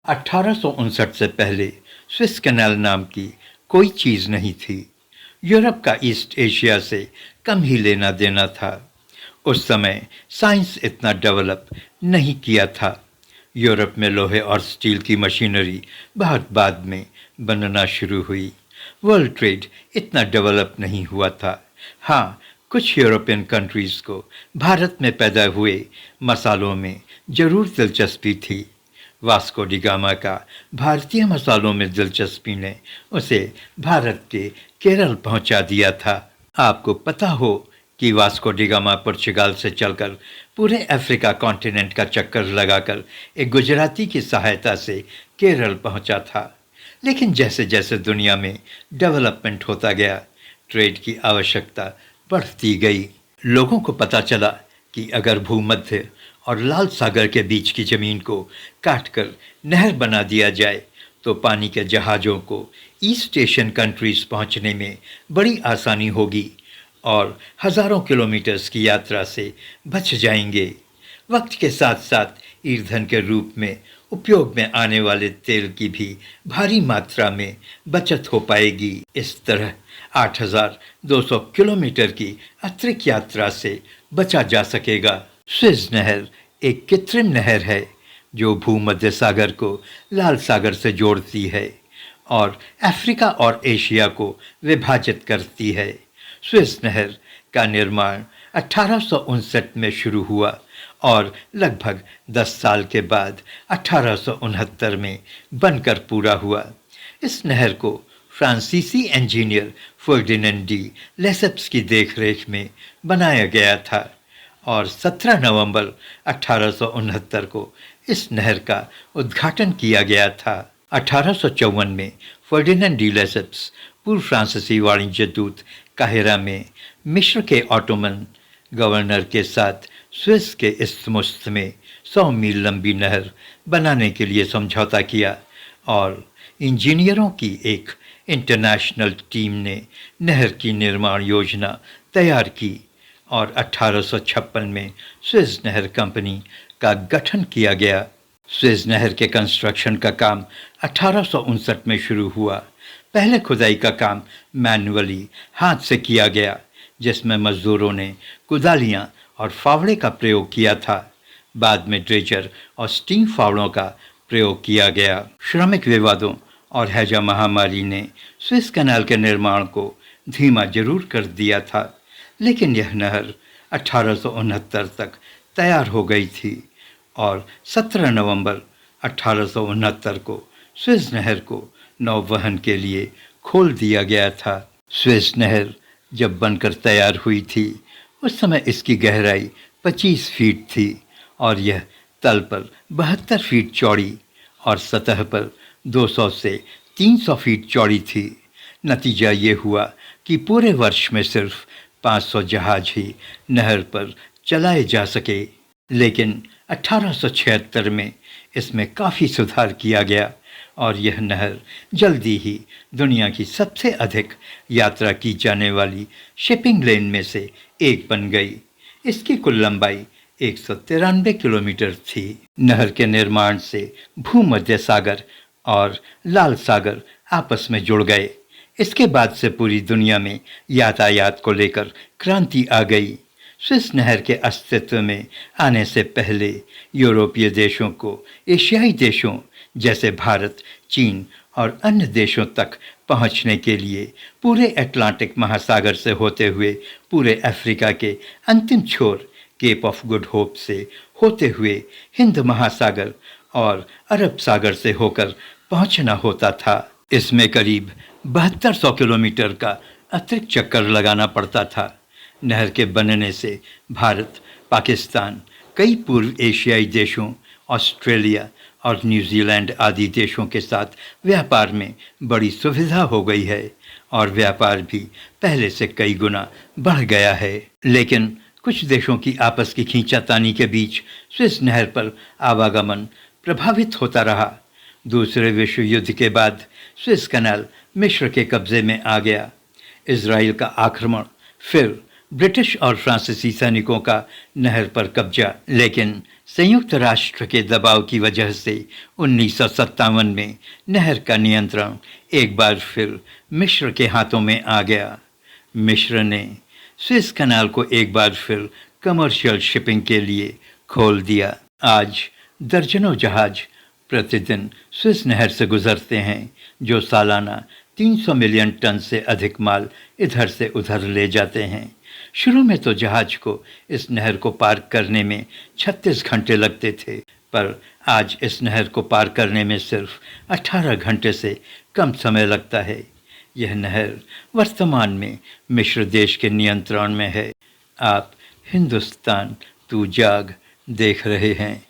1859 से पहले Swiss canal नाम की कोई चीज़ नहीं थी। यूरोप का ईस्ट एशिया से कम ही लेना देना था। उस समय साइंस इतना डेवलप नहीं किया था। यूरोप में लोहे और स्टील की मशीनरी बहुत बाद में बनना शुरू हुई। वर्ल्ड ट्रेड इतना डेवलप नहीं हुआ था। हाँ, कुछ यूरोपियन कंट्रीज़ को भारत में पैदा हुए मसालों में ज़रूर दिलचस्पी थी। वास्को डी गामा का भारतीय मसालों में दिलचस्पी ने उसे भारत के केरल पहुंचा दिया था। आपको पता हो कि वास्को डी गामा पुर्तगाल से चलकर पूरे अफ्रीका कॉन्टिनेंट का चक्कर लगाकर एक गुजराती की सहायता से केरल पहुंचा था। लेकिन जैसे जैसे दुनिया में डेवलपमेंट होता गया, ट्रेड की आवश्यकता बढ़ती गई। लोगों को पता चला कि अगर भूमध्य और लाल सागर के बीच की ज़मीन को काटकर नहर बना दिया जाए तो पानी के जहाज़ों को ईस्ट एशियन कंट्रीज़ पहुंचने में बड़ी आसानी होगी और हज़ारों किलोमीटर्स की यात्रा से बच जाएंगे। वक्त के साथ साथ ईंधन के रूप में उपयोग में आने वाले तेल की भी भारी मात्रा में बचत हो पाएगी। इस तरह 8,200 किलोमीटर की अतिरिक्त यात्रा से बचा जा सकेगा। स्विस नहर एक कृत्रिम नहर है जो भूमध्य सागर को लाल सागर से जोड़ती है और अफ्रीका और एशिया को विभाजित करती है। स्विस नहर का निर्माण 1859 में शुरू हुआ और लगभग 10 साल के बाद 1869 में बनकर पूरा हुआ। इस नहर को फ्रांसीसी इंजीनियर फर्डिनेंड डी लेसेप्स की देखरेख में बनाया गया था और 17 नवंबर 1869 को इस नहर का उद्घाटन किया गया था। 1854 में फर्डिनेंड डी लेसेप्स पूर्व फ्रांसीसी वाणिज्य दूत काहिरा में मिस्र के ऑटोमन गवर्नर के साथ स्विस के इस्थमुस में 100 मील लंबी नहर बनाने के लिए समझौता किया और इंजीनियरों की एक इंटरनेशनल टीम ने नहर की निर्माण योजना तैयार की और 1856 में स्विस नहर कंपनी का गठन किया गया। स्विस नहर के कंस्ट्रक्शन का काम 1859 में शुरू हुआ। पहले खुदाई का काम मैन्युअली हाथ से किया गया, जिसमें मजदूरों ने कुदालियाँ और फावड़े का प्रयोग किया था। बाद में ड्रेजर और स्टीम फावड़ों का प्रयोग किया गया। श्रमिक विवादों और हैजा महामारी ने स्विस कैनाल के निर्माण को धीमा जरूर कर दिया था, लेकिन यह नहर 1869 तक तैयार हो गई थी और 17 नवंबर 1869 को स्विस नहर को नौवहन के लिए खोल दिया गया था। स्विस नहर जब बनकर तैयार हुई थी उस समय इसकी गहराई 25 फीट थी और यह तल पर 72 फीट चौड़ी और सतह पर 200 से 300 फीट चौड़ी थी। नतीजा ये हुआ कि पूरे वर्ष में सिर्फ 500 जहाज ही नहर पर चलाए जा सके, लेकिन 1876 में इसमें काफ़ी सुधार किया गया और यह नहर जल्दी ही दुनिया की सबसे अधिक यात्रा की जाने वाली शिपिंग लेन में से एक बन गई। इसकी कुल लंबाई 193 किलोमीटर थी। नहर के निर्माण से भूमध्य सागर और लाल सागर आपस में जुड़ गए। इसके बाद से पूरी दुनिया में यातायात को लेकर क्रांति आ गई। स्विस नहर के अस्तित्व में आने से पहले यूरोपीय देशों को एशियाई देशों जैसे भारत, चीन और अन्य देशों तक पहुंचने के लिए पूरे अटलांटिक महासागर से होते हुए पूरे अफ्रीका के अंतिम छोर केप ऑफ गुड होप से होते हुए हिंद महासागर और अरब सागर से होकर पहुंचना होता था। इसमें करीब 7200 किलोमीटर का अतिरिक्त चक्कर लगाना पड़ता था। नहर के बनने से भारत, पाकिस्तान, कई पूर्व एशियाई देशों, ऑस्ट्रेलिया और न्यूजीलैंड आदि देशों के साथ व्यापार में बड़ी सुविधा हो गई है और व्यापार भी पहले से कई गुना बढ़ गया है। लेकिन कुछ देशों की आपस की खींचातानी के बीच स्विस नहर पर आवागमन प्रभावित होता रहा। दूसरे विश्व युद्ध के बाद स्विस कैनाल मिस्र के कब्जे में आ गया। इजराइल का आक्रमण, फिर ब्रिटिश और फ्रांसीसी सैनिकों का नहर पर कब्जा, लेकिन संयुक्त राष्ट्र के दबाव की वजह से 1957 में नहर का नियंत्रण एक बार फिर मिस्र के हाथों में आ गया। मिस्र ने स्विस कनाल को एक बार फिर कमर्शियल शिपिंग के लिए खोल दिया। आज दर्जनों जहाज प्रतिदिन स्विस नहर से गुजरते हैं, जो सालाना 300 मिलियन टन से अधिक माल इधर से उधर ले जाते हैं। शुरू में तो जहाज को इस नहर को पार करने में 36 घंटे लगते थे, पर आज इस नहर को पार करने में सिर्फ 18 घंटे से कम समय लगता है। यह नहर वर्तमान में मिस्र देश के नियंत्रण में है। आप हिंदुस्तान तू जाग देख रहे हैं।